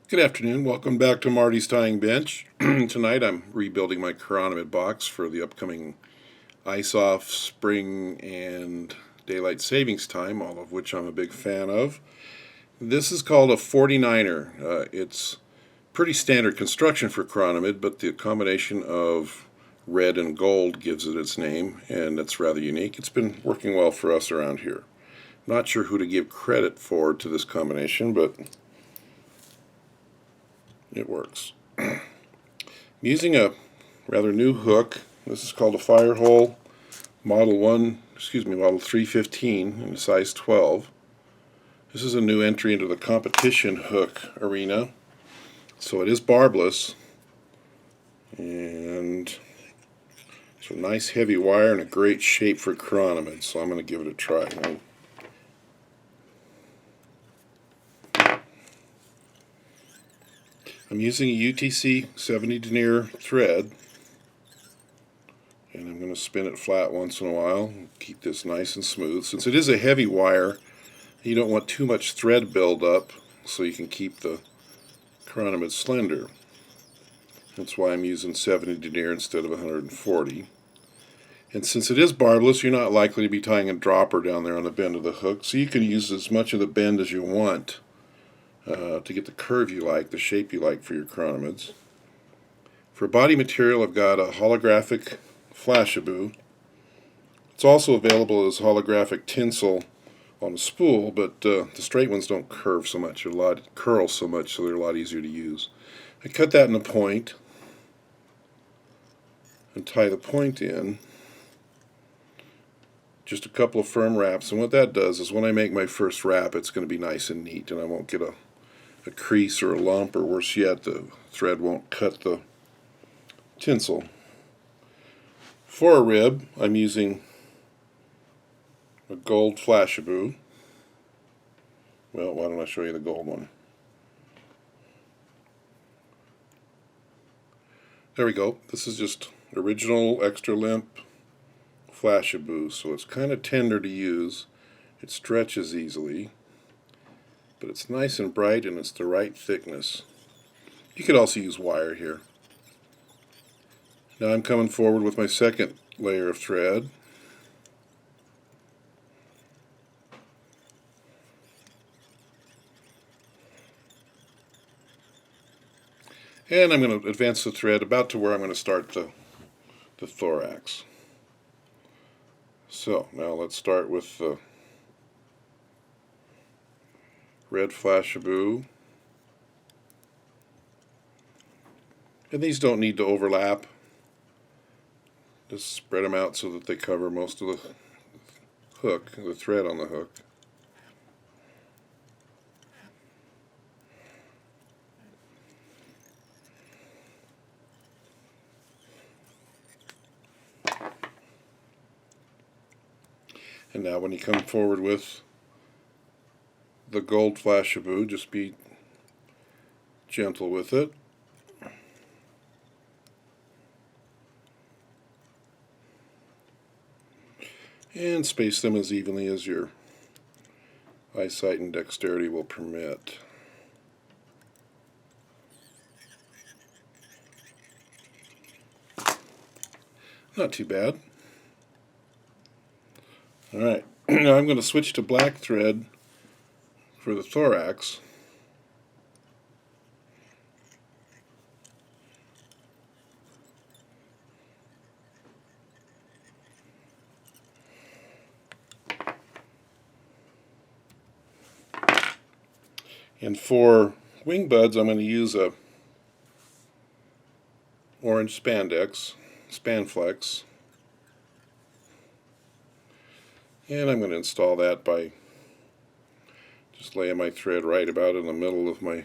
Good afternoon. Welcome back to Marty's Tying Bench. Tonight I'm rebuilding my Chironomid box for the upcoming ice-off, spring, and daylight savings time, all of which I'm a big fan of. This is called a 49er. It's pretty standard construction for Chironomid, but the combination of red and gold gives it its name, and it's rather unique. It's been working well for us around here. Not sure who to give credit for to this combination, but it works. I'm using a rather new hook. This is called a Firehole Model 315 in size 12. This is a new entry into the competition hook arena. So it is barbless, and it's a nice heavy wire and a great shape for Chironomid, so I'm going to give it a try. I'm using a UTC 70 denier thread, and I'm going to spin it flat once in a while and keep this nice and smooth. Since it is a heavy wire, you don't want too much thread buildup, so you can keep the Chironomid slender. That's why I'm using 70 denier instead of 140. And since it is barbless, you're not likely to be tying a dropper down there on the bend of the hook, so you can use as much of the bend as you want to get the curve you like, the shape you like for your Chironomids. For body material, I've got a holographic Flashabou. It's also available as holographic tinsel on a spool, but the straight ones don't curl so much, so they're a lot easier to use. I cut that in a point and tie the point in. Just a couple of firm wraps, and what that does is when I make my first wrap, it's going to be nice and neat, and I won't get a crease or a lump, or worse yet, the thread won't cut the tinsel. For a rib, I'm using a gold Flashabou. Well, why don't I show you the gold one? There we go. This is just original extra limp Flashabou, so it's kind of tender to use. It stretches easily, but it's nice and bright and it's the right thickness. You could also use wire here. Now I'm coming forward with my second layer of thread. And I'm going to advance the thread about to where I'm going to start the thorax. So now let's start with the red Flashabou. And these don't need to overlap. Just spread them out so that they cover most of the hook, the thread on the hook. And now when you come forward with the gold Flashabou, just be gentle with it. And space them as evenly as your eyesight and dexterity will permit. Not too bad. Alright, now I'm going to switch to black thread for the thorax. And for wing buds, I'm going to use a orange Spanflex. And I'm going to install that by just laying my thread right about in the middle of my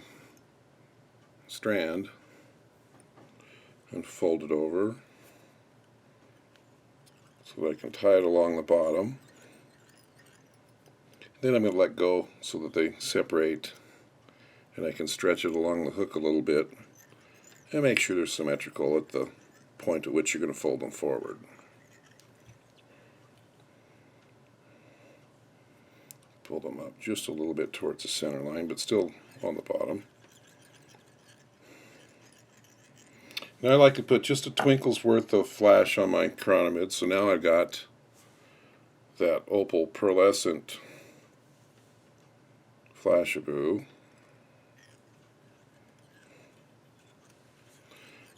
strand and fold it over so that I can tie it along the bottom. Then I'm going to let go so that they separate, and I can stretch it along the hook a little bit and make sure they're symmetrical at the point at which you're going to fold them forward. Pull them up just a little bit towards the center line, but still on the bottom. Now I like to put just a twinkle's worth of flash on my Chironomid, so now I've got that opal pearlescent flashaboo.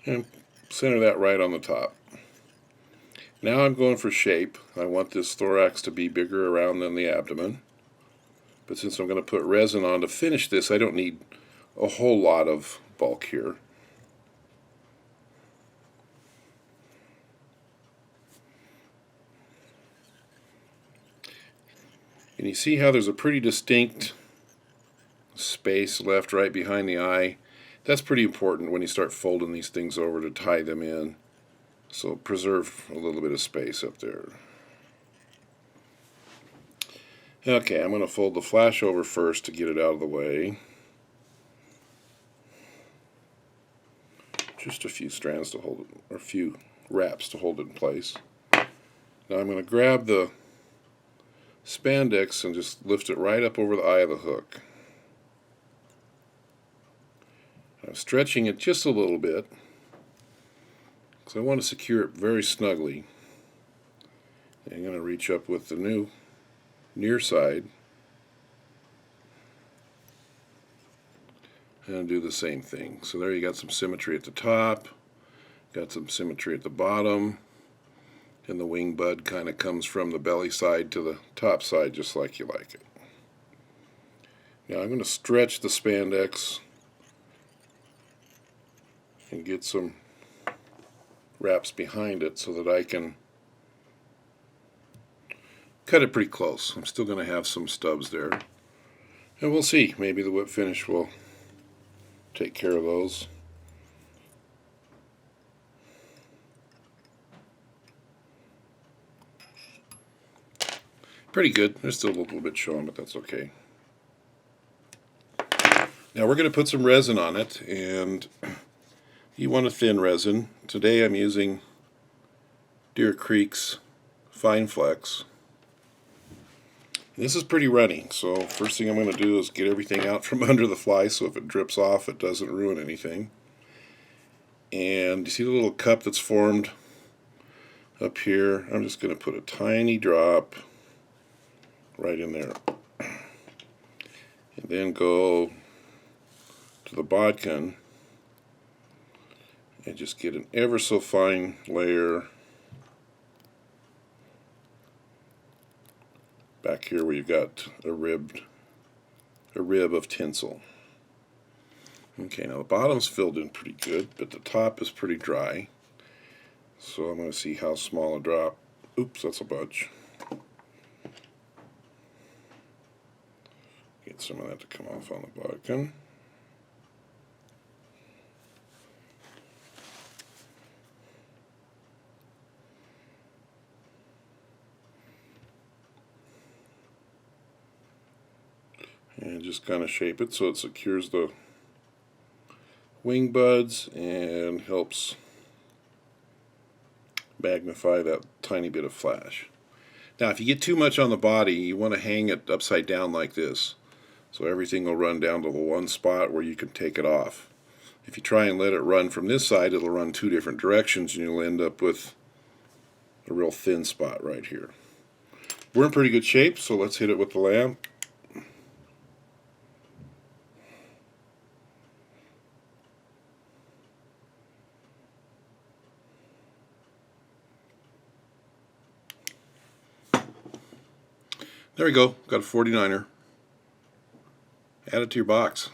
And center that right on the top. Now I'm going for shape. I want this thorax to be bigger around than the abdomen. But since I'm going to put resin on to finish this, I don't need a whole lot of bulk here. And you see how there's a pretty distinct space left right behind the eye. That's pretty important when you start folding these things over to tie them in. So preserve a little bit of space up there. Okay, I'm going to fold the flash over first to get it out of the way. Just a few strands to hold it, or a few wraps to hold it in place. Now I'm going to grab the spandex and just lift it right up over the eye of the hook. I'm stretching it just a little bit because I want to secure it very snugly. I'm going to reach up with the near side and do the same thing. So there you got some symmetry at the top, got some symmetry at the bottom, and the wing bud kind of comes from the belly side to the top side just like you like it. Now I'm going to stretch the spandex and get some wraps behind it so that I can cut it pretty close. I'm still going to have some stubs there. And we'll see. Maybe the whip finish will take care of those. Pretty good. There's still a little bit showing, but that's okay. Now we're going to put some resin on it, and you want a thin resin. Today I'm using Deer Creek's Fine Flex. This is pretty runny, so first thing I'm going to do is get everything out from under the fly so if it drips off it doesn't ruin anything. And you see the little cup that's formed up here? I'm just going to put a tiny drop right in there. And then go to the bodkin and just get an ever so fine layer back here where you've got a rib of tinsel. Okay, now the bottom's filled in pretty good, but the top is pretty dry. So I'm going to see how small a drop. Oops, that's a bunch. Get some of that to come off on the bodkin. And just kind of shape it so it secures the wing buds and helps magnify that tiny bit of flash. Now if you get too much on the body, you want to hang it upside down like this, so everything will run down to the one spot where you can take it off. If you try and let it run from this side, it'll run two different directions and you'll end up with a real thin spot right here. We're in pretty good shape, so let's hit it with the lamp. There we go, got a 49er. Add it to your box.